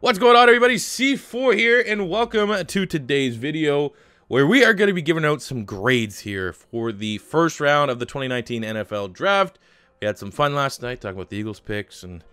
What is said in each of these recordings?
What's going on, everybody? C4 here, and welcome to today's video where we are going to be giving out some grades here for the first round of the 2019 NFL Draft. We had some fun last night talking about the Eagles picks, and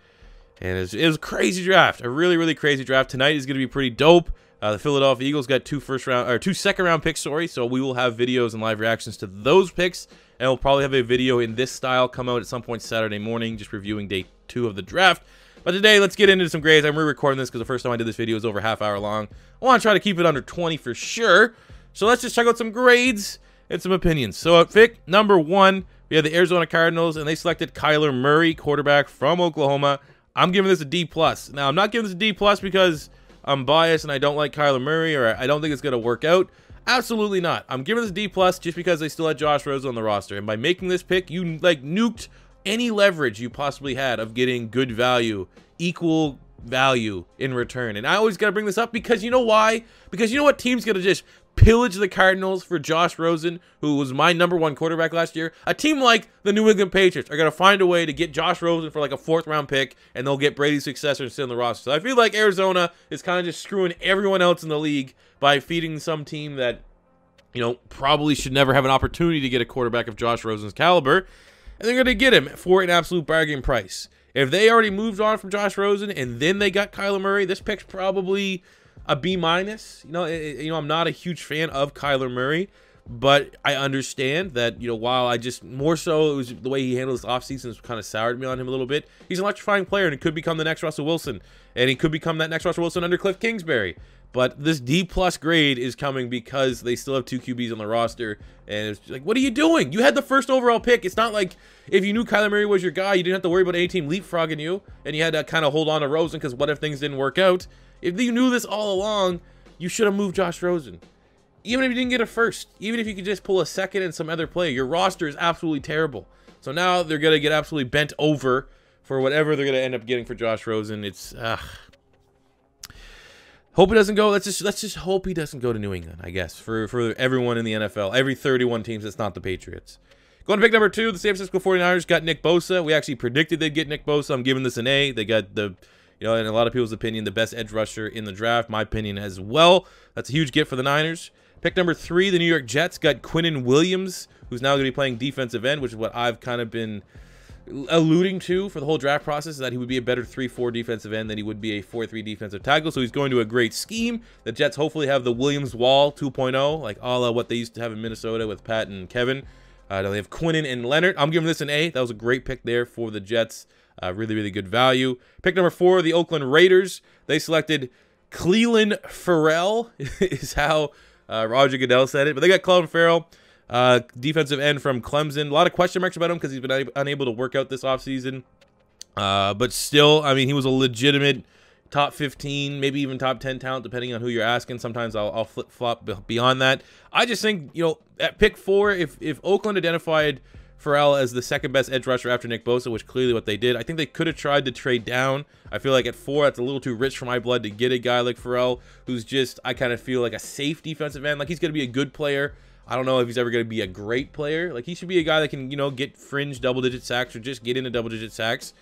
it was a crazy draft, a really crazy draft. Tonight is going to be pretty dope. The Philadelphia Eagles got two second round picks, so we will have videos and live reactions to those picks, and we'll probably have a video in this style come out at some point Saturday morning, just reviewing day 2 of the draft. But today, let's get into some grades. I'm re-recording this because the first time I did this video was over half hour long. I want to try to keep it under 20 for sure. So let's just check out some grades and some opinions. So at pick number 1, we have the Arizona Cardinals, and they selected Kyler Murray, quarterback from Oklahoma. I'm giving this a D+. Now, I'm not giving this a D+ because I'm biased and I don't like Kyler Murray, or I don't think it's going to work out. Absolutely not. I'm giving this a D+ just because they still had Josh Rosen on the roster. And by making this pick, you nuked any leverage you possibly had of getting good value, equal value in return. And I always got to bring this up because you know why? Because you know what team's going to just pillage the Cardinals for Josh Rosen, who was my #1 quarterback last year? A team like the New England Patriots are going to find a way to get Josh Rosen for like a 4th round pick, and they'll get Brady's successor and sit on the roster. So I feel like Arizona is kind of just screwing everyone else in the league by feeding some team that, you know, probably should never have an opportunity to get a quarterback of Josh Rosen's caliber. And they're going to get him for an absolute bargain price. If they already moved on from Josh Rosen and then they got Kyler Murray, this pick's probably a B-. You know, I'm not a huge fan of Kyler Murray, but I understand that, you know, while I just more so it was the way he handled his offseason kind of soured me on him a little bit. He's an electrifying player, and he could become the next Russell Wilson, and he could become that next Russell Wilson under Cliff Kingsbury. But this D+ grade is coming because they still have 2 QBs on the roster. And it's like, what are you doing? You had the first overall pick. It's not like if you knew Kyler Murray was your guy, you didn't have to worry about any team leapfrogging you. And you had to kind of hold on to Rosen because what if things didn't work out? If you knew this all along, you should have moved Josh Rosen. Even if you didn't get a first, even if you could just pull a second and some other player, your roster is absolutely terrible. So now they're going to get absolutely bent over for whatever they're going to end up getting for Josh Rosen. It's, hope it doesn't go. Let's just hope he doesn't go to New England, I guess, for everyone in the NFL, every 31 teams that's not the Patriots. Going to pick number 2, the San Francisco 49ers got Nick Bosa. We actually predicted they'd get Nick Bosa. I'm giving this an A. They got the, you know, in a lot of people's opinion, the best edge rusher in the draft. My opinion as well. That's a huge get for the Niners. Pick number 3, the New York Jets got Quinnen Williams, who's now going to be playing defensive end, which is what I've kind of been alluding to for the whole draft process, that he would be a better 3-4 defensive end than he would be a 4-3 defensive tackle. So he's going to a great scheme. The Jets hopefully have the Williams Wall 2.0, like a la what they used to have in Minnesota with Pat and Kevin. They have Quinnen and Leonard. I'm giving this an A. That was a great pick there for the Jets. Really good value. Pick number 4, the Oakland Raiders. They selected Clelin Ferrell, is how Roger Goodell said it. But they got Clelin Ferrell, defensive end from Clemson. A lot of question marks about him because he's been unable to work out this offseason. But still, I mean, he was a legitimate top 15, maybe even top 10 talent, depending on who you're asking. Sometimes I'll flip-flop beyond that. I just think, you know, at pick 4, if Oakland identified Ferrell as the 2nd best edge rusher after Nick Bosa, which clearly what they did, I think they could have tried to trade down. I feel like at 4, that's a little too rich for my blood to get a guy like Ferrell, who's just, I kind of feel like a safe defensive end. Like, he's going to be a good player. I don't know if he's ever going to be a great player. Like, he should be a guy that can, you know, get fringe double-digit sacks or just get into double-digit sacks.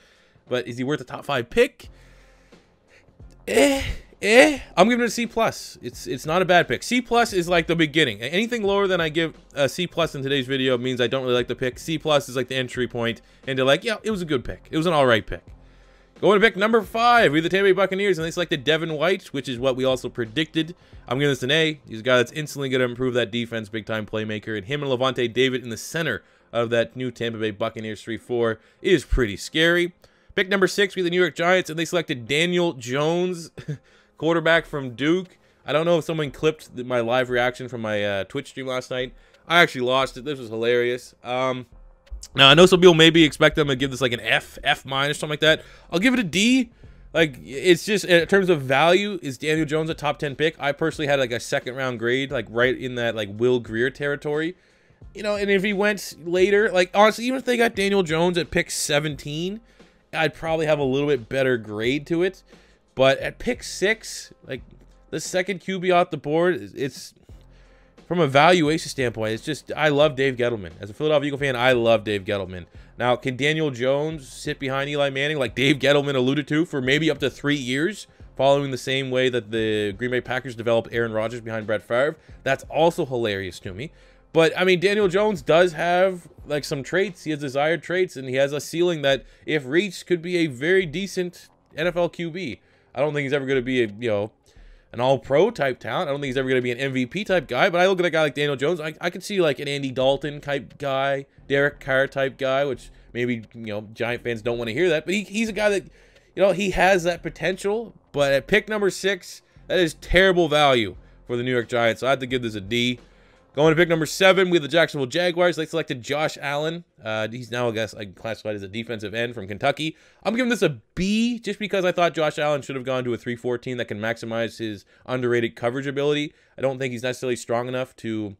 But is he worth a top 5 pick? I'm giving it a C+. It's not a bad pick. C+ is like the beginning. Anything lower than I give a C+ in today's video means I don't really like the pick. C+ is like the entry point into like, yeah, it was a good pick. It was an all right pick. Going to pick number 5, we have the Tampa Bay Buccaneers, and they selected Devin White, which is what we also predicted. I'm giving this an A. He's a guy that's instantly going to improve that defense, big-time playmaker, and him and Levante David in the center of that new Tampa Bay Buccaneers 3-4 is pretty scary. Pick number 6, we have the New York Giants, and they selected Daniel Jones, quarterback from Duke. I don't know if someone clipped my live reaction from my Twitch stream last night. I actually lost it. This was hilarious. Now, I know some people maybe expect them to give this like an F minus, something like that. I'll give it a D. Like, it's just, in terms of value, is Daniel Jones a top 10 pick? I personally had like a 2nd round grade, like right in that like Will Grier territory. You know, and if he went later, like honestly, even if they got Daniel Jones at pick 17, I'd probably have a little bit better grade to it. But at pick 6, like the 2nd QB off the board, it's from a valuation standpoint, it's just, I love Dave Gettleman. As a Philadelphia Eagle fan, I love Dave Gettleman. Now, can Daniel Jones sit behind Eli Manning like Dave Gettleman alluded to for maybe up to 3 years following the same way that the Green Bay Packers developed Aaron Rodgers behind Brett Favre. That's also hilarious to me. But, I mean, Daniel Jones does have, like, some traits. He has desired traits, and he has a ceiling that, if reached, could be a very decent NFL QB. I don't think he's ever going to be a, you know, an all-pro type talent. I don't think he's ever going to be an MVP type guy. But I look at a guy like Daniel Jones, I could see, like, an Andy Dalton type guy, Derek Carr type guy, which maybe, you know, Giant fans don't want to hear that. But he's a guy that, you know, he has that potential. But at pick number 6, that is terrible value for the New York Giants. So I have to give this a D. Going to pick number 7, we have the Jacksonville Jaguars. They selected Josh Allen. He's now, I guess, classified as a defensive end from Kentucky. I'm giving this a B just because I thought Josh Allen should have gone to a 3-4 that can maximize his underrated coverage ability. I don't think he's necessarily strong enough to,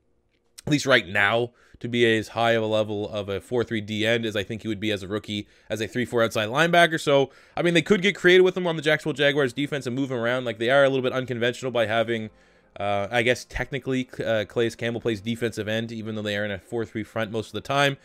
at least right now, to be as high of a level of a 4-3 D end as I think he would be as a rookie, as a 3-4 outside linebacker. So, I mean, they could get creative with him on the Jacksonville Jaguars defense and move him around. Like, they are a little bit unconventional by having... I guess technically Calais Campbell plays defensive end, even though they are in a 4-3 front most of the time.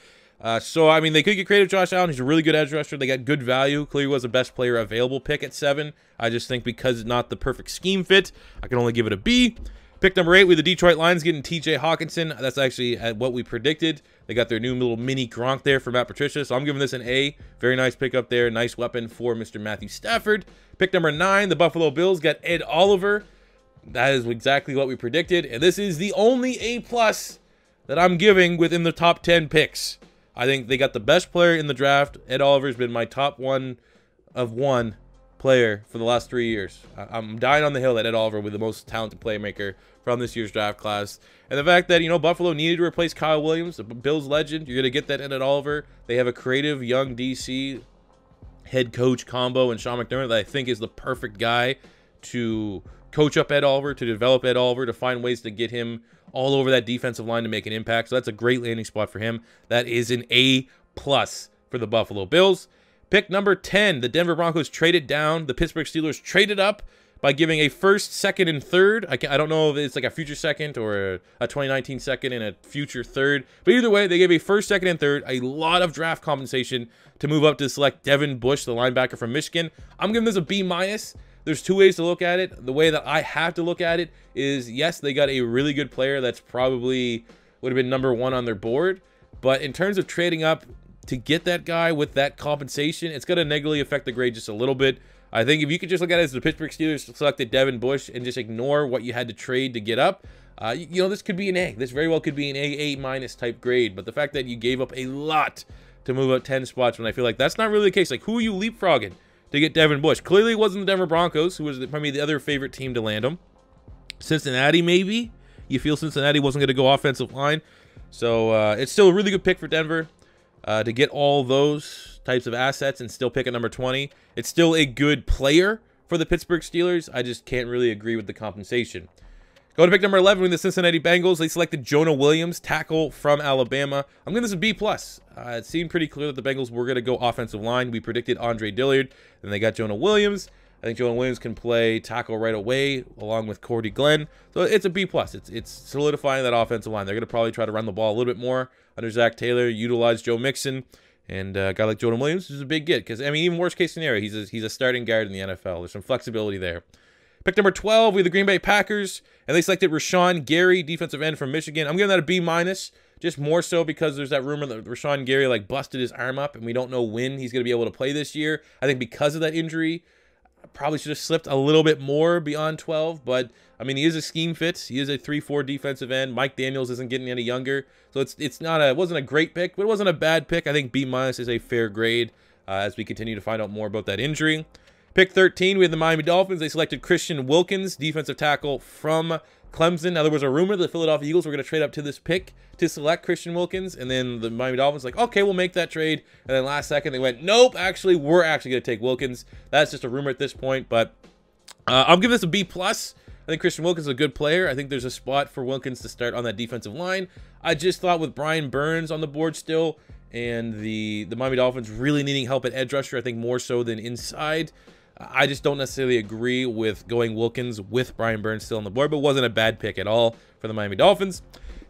So, I mean, they could get creative. Josh Allen, he's a really good edge rusher. They got good value. Clearly was the best player available pick at 7. I just think because it's not the perfect scheme fit, I can only give it a B. Pick number 8, we have the Detroit Lions getting TJ Hawkinson. That's actually at what we predicted. They got their new little mini Gronk there for Matt Patricia, so I'm giving this an A. Very nice pickup there. Nice weapon for Mr. Matthew Stafford. Pick number 9, the Buffalo Bills got Ed Oliver. That is exactly what we predicted, and this is the only A+ that I'm giving within the top 10 picks. I think they got the best player in the draft. Ed Oliver's been my top 1 of 1 player for the last 3 years. I'm dying on the hill that Ed Oliver was the most talented playmaker from this year's draft class. And the fact that, you know, Buffalo needed to replace Kyle Williams, the Bills legend, you're going to get that in Ed Oliver. They have a creative young DC head coach combo and Sean McDermott that I think is the perfect guy to coach up Ed Oliver, to develop Ed Oliver, to find ways to get him all over that defensive line to make an impact. So that's a great landing spot for him. That is an A+ for the Buffalo Bills. Pick number 10, the Denver Broncos traded down. The Pittsburgh Steelers traded up by giving a first, second, and third. I don't know if it's like a future second or a 2019 second and a future third. But either way, they gave a first, second, and third, a lot of draft compensation to move up to select Devin Bush, the linebacker from Michigan. I'm giving this a B-. There's 2 ways to look at it. The way that I have to look at it is, yes, they got a really good player that's probably would have been number 1 on their board. But in terms of trading up to get that guy with that compensation, it's going to negatively affect the grade just a little bit. I think if you could just look at it as the Pittsburgh Steelers selected Devin Bush and just ignore what you had to trade to get up, you know, this could be an A. This very well could be an A type grade. But the fact that you gave up a lot to move up 10 spots, when I feel like that's not really the case. Like, who are you leapfrogging to get Devin Bush? Clearly it wasn't the Denver Broncos, who was probably the other favorite team to land him. Cincinnati, maybe? You feel Cincinnati wasn't going to go offensive line. So it's still a really good pick for Denver to get all those types of assets and still pick at number 20. It's still a good player for the Pittsburgh Steelers. I just can't really agree with the compensation. Go to pick number 11 with the Cincinnati Bengals. They selected Jonah Williams, tackle from Alabama. I'm giving this a B+. It seemed pretty clear that the Bengals were going to go offensive line. We predicted Andre Dillard, and they got Jonah Williams. I think Jonah Williams can play tackle right away, along with Cordy Glenn. So it's a B+. It's solidifying that offensive line. They're going to probably try to run the ball a little bit more under Zach Taylor, utilize Joe Mixon, and a guy like Jonah Williams is a big get. Because, I mean, even worst case scenario, he's a starting guard in the NFL. There's some flexibility there. Pick number 12, we have the Green Bay Packers, and they selected Rashawn Gary, defensive end from Michigan. I'm giving that a B-, just more so because there's that rumor that Rashawn Gary, like, busted his arm up, and we don't know when he's going to be able to play this year. I think because of that injury, I probably should have slipped a little bit more beyond 12, but, I mean, he is a scheme fit. He is a 3-4 defensive end. Mike Daniels isn't getting any younger, so it wasn't a great pick, but it wasn't a bad pick. I think B- is a fair grade as we continue to find out more about that injury. Pick 13, we have the Miami Dolphins. They selected Christian Wilkins, defensive tackle from Clemson. Now, there was a rumor that the Philadelphia Eagles were going to trade up to this pick to select Christian Wilkins, and then the Miami Dolphins like, okay, we'll make that trade. And then last second, they went, nope, actually, we're actually going to take Wilkins. That's just a rumor at this point, but I'm giving this a B+. I think Christian Wilkins is a good player. I think there's a spot for Wilkins to start on that defensive line. I just thought with Brian Burns on the board still, and the Miami Dolphins really needing help at edge rusher, I think more so than inside, I just don't necessarily agree with going Wilkins with Brian Burns still on the board, but it wasn't a bad pick at all for the Miami Dolphins.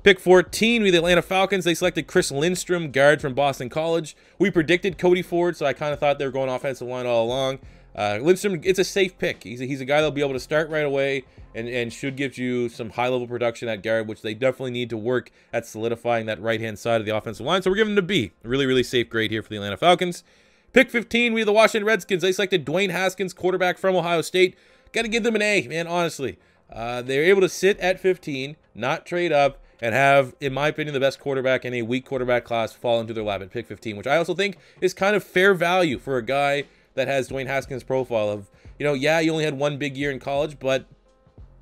Pick 14, we the Atlanta Falcons. They selected Chris Lindstrom, guard from Boston College. We predicted Cody Ford, so I kind of thought they were going offensive line all along. Lindstrom, it's a safe pick. He's a guy that'll be able to start right away and should give you some high-level production at guard, which they definitely need to work at solidifying that right-hand side of the offensive line. So we're giving him a B. Really, really safe grade here for the Atlanta Falcons. Pick 15, we have the Washington Redskins. They selected Dwayne Haskins, quarterback from Ohio State. Got to give them an A, man, honestly. They're able to sit at 15, not trade up, and have, in my opinion, the best quarterback in a weak quarterback class fall into their lap at pick 15, which I also think is kind of fair value for a guy that has Dwayne Haskins' profile of, you know, yeah, he only had one big year in college, but,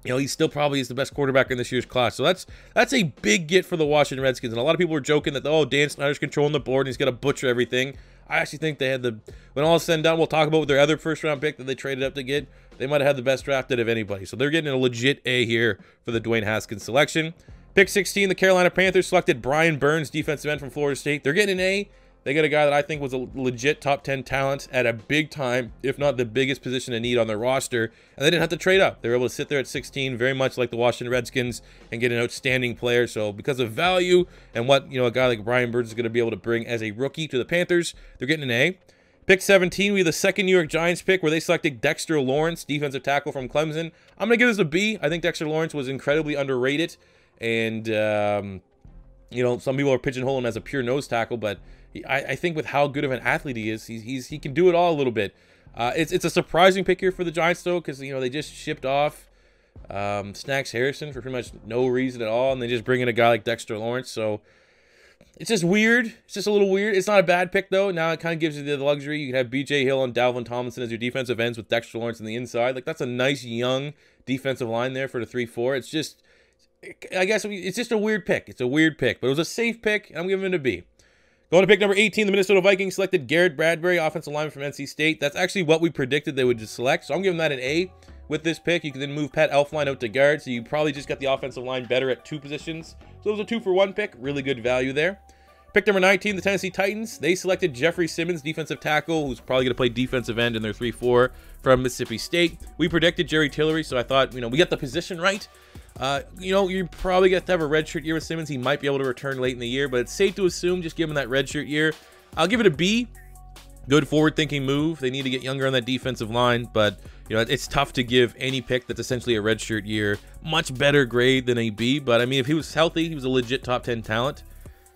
you know, he still probably is the best quarterback in this year's class. So that's a big get for the Washington Redskins. And a lot of people were joking that, oh, Dan Snyder's controlling the board and he's going to butcher everything. I actually think they had when all is said and done, we'll talk about their other first-round pick that they traded up to get. They might have had the best draft of anybody. So they're getting a legit A here for the Dwayne Haskins selection. Pick 16, the Carolina Panthers selected Brian Burns, defensive end from Florida State. They're getting an A. They got a guy that I think was a legit top 10 talent at a big time, if not the biggest position of need on their roster. And they didn't have to trade up. They were able to sit there at 16, very much like the Washington Redskins, and get an outstanding player. So because of value and what, you know, a guy like Brian Burns is going to be able to bring as a rookie to the Panthers, they're getting an A. Pick 17, we have the second New York Giants pick where they selected Dexter Lawrence, defensive tackle from Clemson. I'm going to give this a B. I think Dexter Lawrence was incredibly underrated. And, you know, some people are pigeonholing him as a pure nose tackle, but I think with how good of an athlete he is, he can do it all a little bit. It's a surprising pick here for the Giants, though, because, you know, they just shipped off Snacks Harrison for pretty much no reason at all, and they just bring in a guy like Dexter Lawrence. So it's just weird. It's just a little weird. It's not a bad pick, though. Now it kind of gives you the luxury. You can have B.J. Hill and Dalvin Tomlinson as your defensive ends with Dexter Lawrence on the inside. Like, that's a nice, young defensive line there for the 3-4. It's just, I guess, it's just a weird pick. It's a weird pick, but it was a safe pick, and I'm giving it a B. Going to pick number 18, the Minnesota Vikings selected Garrett Bradbury, offensive lineman from NC State. That's actually what we predicted they would just select, so I'm giving that an A with this pick. You can then move Pat Elflein out to guard, so you probably just got the offensive line better at 2 positions. So it was a 2-for-1 pick. Really good value there. Pick number 19, the Tennessee Titans. They selected Jeffrey Simmons, defensive tackle, who's probably going to play defensive end in their 3-4 from Mississippi State. We predicted Jerry Tillery, so I thought, you know, we got the position right. You know, you're probably going to have a redshirt year with Simmons. He might be able to return late in the year, but it's safe to assume just give him that redshirt year. I'll give it a B. Good forward-thinking move. They need to get younger on that defensive line, but, you know, it's tough to give any pick that's essentially a redshirt year much better grade than a B. But, I mean, if he was healthy, he was a legit top 10 talent.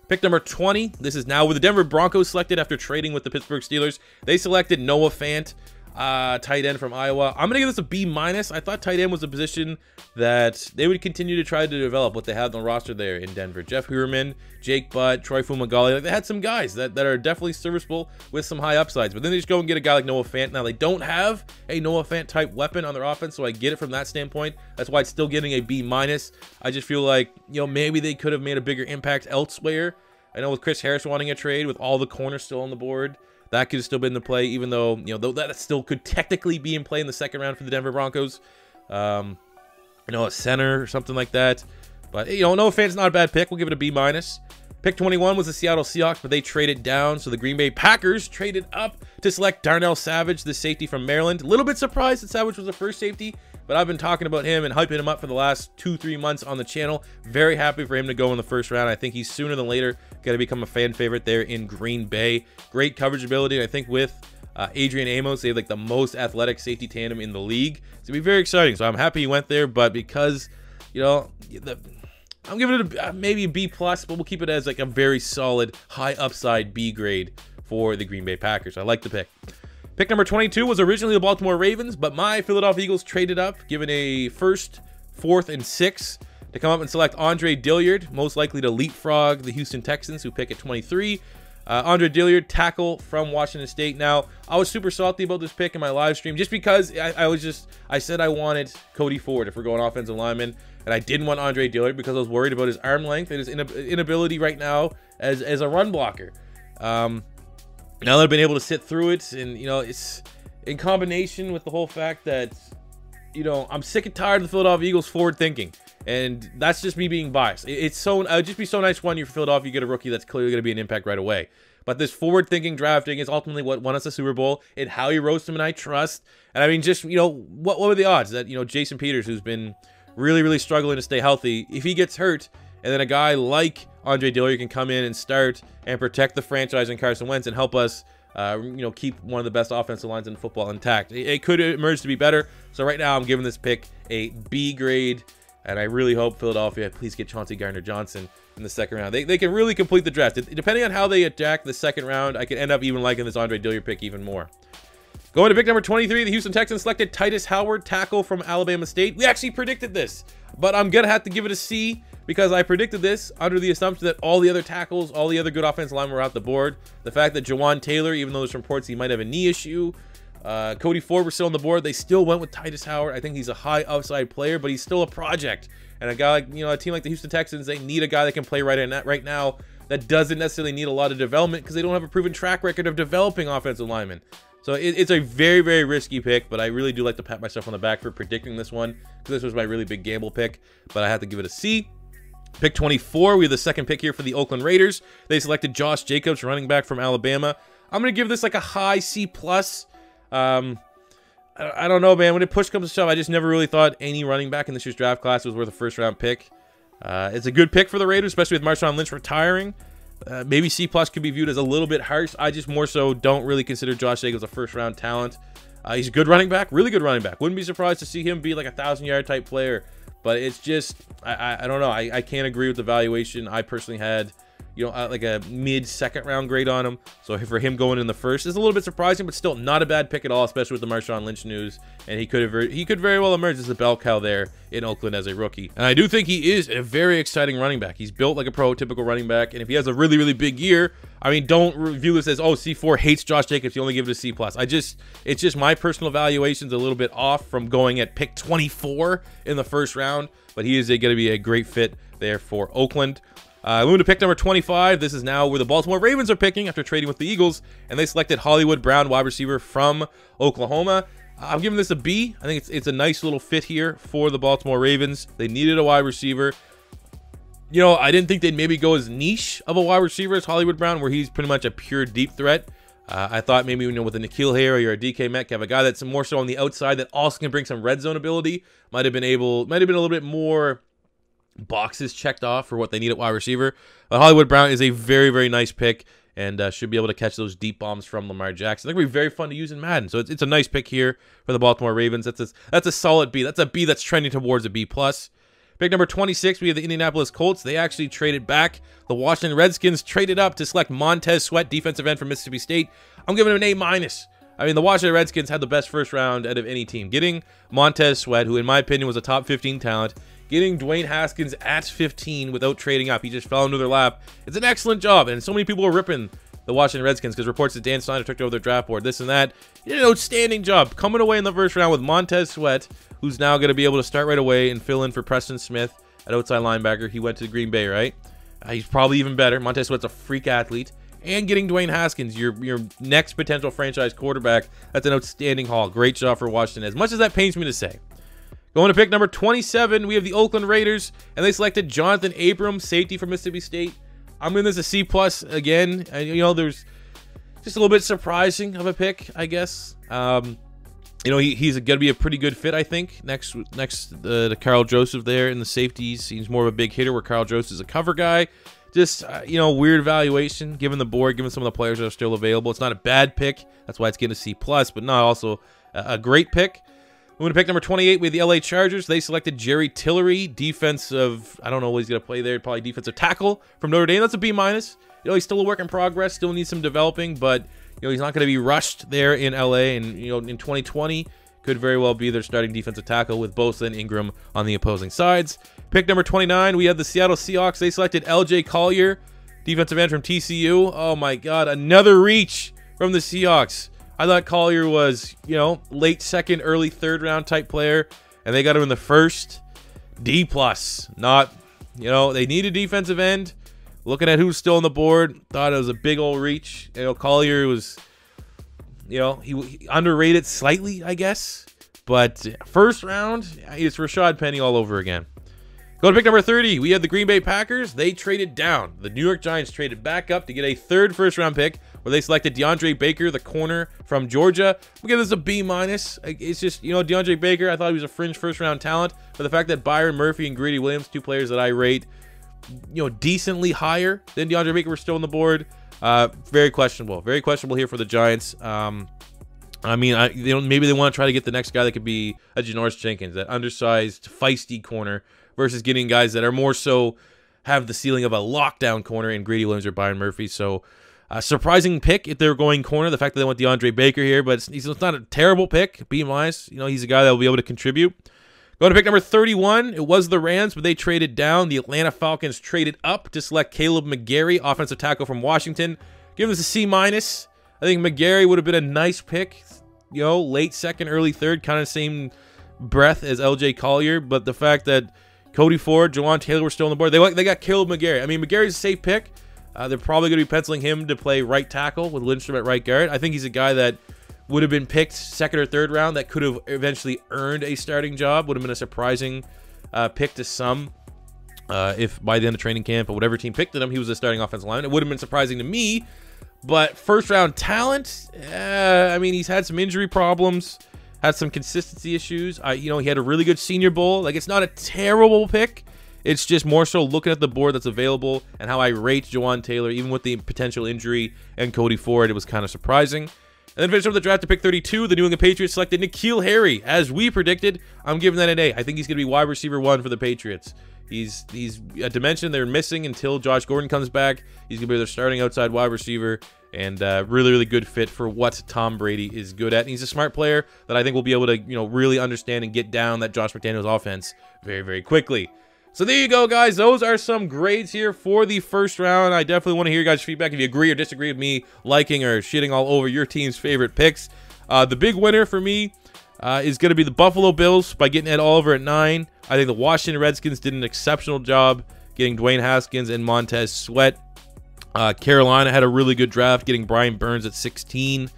Pick number 20. This is now with the Denver Broncos selected after trading with the Pittsburgh Steelers. They selected Noah Fant, tight end from Iowa. I'm going to give this a B-. I thought tight end was a position that they would continue to try to develop what they had on the roster there in Denver. Jeff Heuerman, Jake Butt, Troy Fumagalli. Like, they had some guys that are definitely serviceable with some high upsides. But then they just go and get a guy like Noah Fant. Now, they don't have a Noah Fant type weapon on their offense, so I get it from that standpoint. That's why it's still getting a B-. I just feel like, you know, maybe they could have made a bigger impact elsewhere. I know with Chris Harris wanting a trade, with all the corners still on the board, that could have still been the play, even though, you know, that still could technically be in play in the second round for the Denver Broncos. You know, a center or something like that. But, you know, Noah Fant's not a bad pick. We'll give it a B-. Pick 21 was the Seattle Seahawks, but they traded down. So the Green Bay Packers traded up to select Darnell Savage, the safety from Maryland. A little bit surprised that Savage was the first safety, but I've been talking about him and hyping him up for the last 2-3 months on the channel. Very happy for him to go in the first round. I think he's sooner than later going to become a fan favorite there in Green Bay. Great coverage ability. I think with Adrian Amos, they have like the most athletic safety tandem in the league. It's going to be very exciting. So I'm happy he went there, but because, you know, I'm giving it maybe a B+, but we'll keep it as like a very solid, high upside B grade for the Green Bay Packers. I like the pick. Pick number 22 was originally the Baltimore Ravens, but my Philadelphia Eagles traded up, given a 1st, 4th, and 6th to come up and select Andre Dillard, most likely to leapfrog the Houston Texans, who pick at 23. Andre Dillard, tackle from Washington State. Now, I was super salty about this pick in my live stream just because I said I wanted Cody Ford if we're going offensive lineman, and I didn't want Andre Dillard because I was worried about his arm length and his inability right now as a run blocker. Now that I've been able to sit through it, and, you know, it's in combination with the whole fact that, you know, I'm sick and tired of the Philadelphia Eagles forward thinking, and that's just me being biased. It'd just be so nice when you're Philadelphia, you get a rookie that's clearly going to be an impact right away. But this forward thinking drafting is ultimately what won us the Super Bowl, and Howie Roseman I trust. And I mean, just, you know, what were the odds that, you know, Jason Peters, who's been really, really struggling to stay healthy, if he gets hurt, and then a guy like Andre Dillard can come in and start and protect the franchise and Carson Wentz and help us keep one of the best offensive lines in football intact. It could emerge to be better. So right now I'm giving this pick a B grade, and I really hope Philadelphia please get Chauncey Gardner-Johnson in the second round. They can really complete the draft. Depending on how they attack the second round, I could end up even liking this Andre Dillard pick even more. Going to pick number 23, the Houston Texans selected Titus Howard, tackle from Alabama State. We actually predicted this, but I'm going to have to give it a C because I predicted this under the assumption that all the other tackles, all the other good offensive linemen were out the board. The fact that Jawan Taylor, even though there's reports he might have a knee issue, Cody Ford were still on the board, they still went with Titus Howard. I think he's a high upside player, but he's still a project. And a guy like, a team like the Houston Texans, they need a guy that can play right now that doesn't necessarily need a lot of development because they don't have a proven track record of developing offensive linemen. So it's a very, very risky pick, but I really do like to pat myself on the back for predicting this one because this was my really big gamble pick, but I have to give it a C. Pick 24, we have the second pick here for the Oakland Raiders. They selected Josh Jacobs, running back from Alabama. I'm going to give this like a high C+. I don't know, man. When it push comes to shove, I just never really thought any running back in this year's draft class was worth a first-round pick. It's a good pick for the Raiders, especially with Marshawn Lynch retiring. Maybe C+ could be viewed as a little bit harsh. I just more so don't really consider Josh Jacobs a first-round talent. He's a good running back, really good running back. Wouldn't be surprised to see him be like a 1,000-yard type player. But it's just, I don't know. I can't agree with the valuation. I personally had, like a mid-second round grade on him. So for him going in the first is a little bit surprising, but still not a bad pick at all, especially with the Marshawn Lynch news. And he could very well emerge as a bell cow there in Oakland as a rookie. And I do think he is a very exciting running back. He's built like a prototypical running back. And if he has a really, really big year, I mean, don't view this as, oh, C4 hates Josh Jacobs, you only give it a C+. It's just my personal evaluation's a little bit off from going at pick 24 in the first round. But he is going to be a great fit there for Oakland. Moving to pick number 25. This is now where the Baltimore Ravens are picking after trading with the Eagles, and they selected Hollywood Brown, wide receiver from Oklahoma. I'm giving this a B. I think it's a nice little fit here for the Baltimore Ravens. They needed a wide receiver. I didn't think they'd maybe go as niche of a wide receiver as Hollywood Brown, where he's pretty much a pure deep threat. I thought maybe with a N'Keal Harry or a DK Metcalf, a guy that's more so on the outside that also can bring some red zone ability, might have been a little bit more boxes checked off for what they need at wide receiver. But Hollywood Brown is a very, very nice pick and should be able to catch those deep bombs from Lamar Jackson. They're going to be very fun to use in Madden. So it's a nice pick here for the Baltimore Ravens. That's a solid B. That's a B that's trending towards a B+. Pick number 26, we have the Indianapolis Colts. They actually traded back. The Washington Redskins traded up to select Montez Sweat, defensive end from Mississippi State. I'm giving him an A-. I mean, the Washington Redskins had the best first round out of any team. Getting Montez Sweat, who in my opinion was a top 15 talent, getting Dwayne Haskins at 15 without trading up. He just fell into their lap. It's an excellent job, and so many people are ripping the Washington Redskins because reports that Dan Snyder took over their draft board, this and that. He did an outstanding job coming away in the first round with Montez Sweat, who's now going to be able to start right away and fill in for Preston Smith at outside linebacker. He went to Green Bay, right? He's probably even better. Montez Sweat's a freak athlete. And getting Dwayne Haskins, your next potential franchise quarterback, that's an outstanding haul. Great job for Washington, as much as that pains me to say. Going to pick number 27, we have the Oakland Raiders, and they selected Jonathan Abram, safety from Mississippi State. I'm giving this a C+ again. There's just a little bit surprising of a pick, I guess. He's going to be a pretty good fit, I think, next to Carl Joseph there in the safeties. He's more of a big hitter where Carl Joseph is a cover guy. Just, weird valuation given the board, given some of the players that are still available. It's not a bad pick. That's why it's getting a C+, but not also a great pick. Moving to pick number 28, we have the LA Chargers. They selected Jerry Tillery, defensive, I don't know what he's going to play there, probably defensive tackle from Notre Dame. That's a B-. He's still a work in progress, still needs some developing, but he's not going to be rushed there in LA. And in 2020, could very well be their starting defensive tackle with Bosa and Ingram on the opposing sides. Pick number 29, we have the Seattle Seahawks. They selected LJ Collier, defensive end from TCU. Oh my God, another reach from the Seahawks. I thought Collier was, late second, early third round type player, and they got him in the first. D+. Not, they need a defensive end. Looking at who's still on the board, thought it was a big old reach. Collier was, he underrated slightly, I guess. But first round, it's Rashad Penny all over again. Go to pick number 30. We have the Green Bay Packers. They traded down. The New York Giants traded back up to get a third first-round pick, where they selected DeAndre Baker, the corner from Georgia. We'll give this a B-. It's just, DeAndre Baker, I thought he was a fringe first-round talent, but the fact that Byron Murphy and Greedy Williams, two players that I rate, decently higher than DeAndre Baker, were still on the board. Very questionable. Very questionable here for the Giants. I mean, maybe they want to try to get the next guy that could be a Janoris Jenkins, that undersized, feisty corner, versus getting guys that are more so have the ceiling of a lockdown corner in Grady Williams or Byron Murphy. So, surprising pick if they're going corner. The fact that they went DeAndre Baker here, but it's not a terrible pick. Be wise, he's a guy that will be able to contribute. Going to pick number 31, it was the Rams, but they traded down. The Atlanta Falcons traded up to select Caleb McGarry, offensive tackle from Washington. Give this a C-. I think McGarry would have been a nice pick, late second, early third, kind of same breath as LJ Collier. But the fact that Cody Ford, Jawan Taylor were still on the board, they got Caleb McGarry. I mean, McGarry's a safe pick. They're probably going to be penciling him to play right tackle with Lindstrom at right guard. I think he's a guy that would have been picked second or third round that could have eventually earned a starting job. Would have been a surprising pick to some. If by the end of training camp or whatever team picked him, he was a starting offensive lineman. It would have been surprising to me. But first round talent, I mean, he's had some injury problems, had some consistency issues. He had a really good Senior Bowl. Like, it's not a terrible pick. It's just more so looking at the board that's available and how I rate Jawan Taylor, even with the potential injury, and Cody Ford. It was kind of surprising. And then finish up the draft to pick 32. The New England Patriots selected N'Keal Harry. As we predicted, I'm giving that an A. I think he's going to be wide receiver 1 for the Patriots. He's a dimension they're missing until Josh Gordon comes back. He's going to be their starting outside wide receiver, and really, really good fit for what Tom Brady is good at. And he's a smart player that I think will be able to, really understand and get down that Josh McDaniels offense very, very quickly. So there you go, guys. Those are some grades here for the first round. I definitely want to hear your guys' feedback if you agree or disagree with me liking or shitting all over your team's favorite picks. The big winner for me is going to be the Buffalo Bills by getting Ed Oliver at 9. I think the Washington Redskins did an exceptional job getting Dwayne Haskins and Montez Sweat. Carolina had a really good draft getting Brian Burns at 16.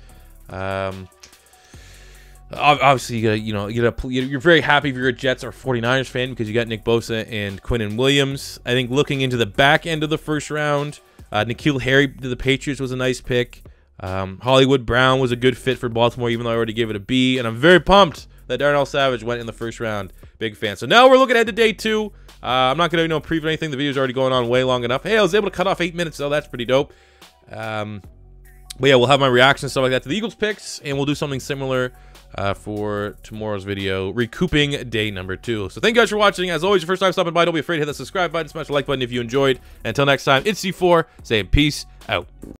Obviously, you're very happy if you're a Jets or 49ers fan because you got Nick Bosa and Quinnen Williams. I think looking into the back end of the first round, N'Keal Harry to the Patriots was a nice pick. Hollywood Brown was a good fit for Baltimore, even though I already gave it a B. And I'm very pumped that Darnell Savage went in the first round. Big fan. So now we're looking ahead to day 2. I'm not going to preview anything. The video's already going on way long enough. Hey, I was able to cut off 8 minutes, though. That's pretty dope. But yeah, we'll have my reaction and stuff like that to the Eagles picks, and we'll do something similar for tomorrow's video, recouping day number 2. So thank you guys for watching. As always, your first time stopping by, don't be afraid to hit that subscribe button, smash the like button if you enjoyed. And until next time, it's C4 saying peace out.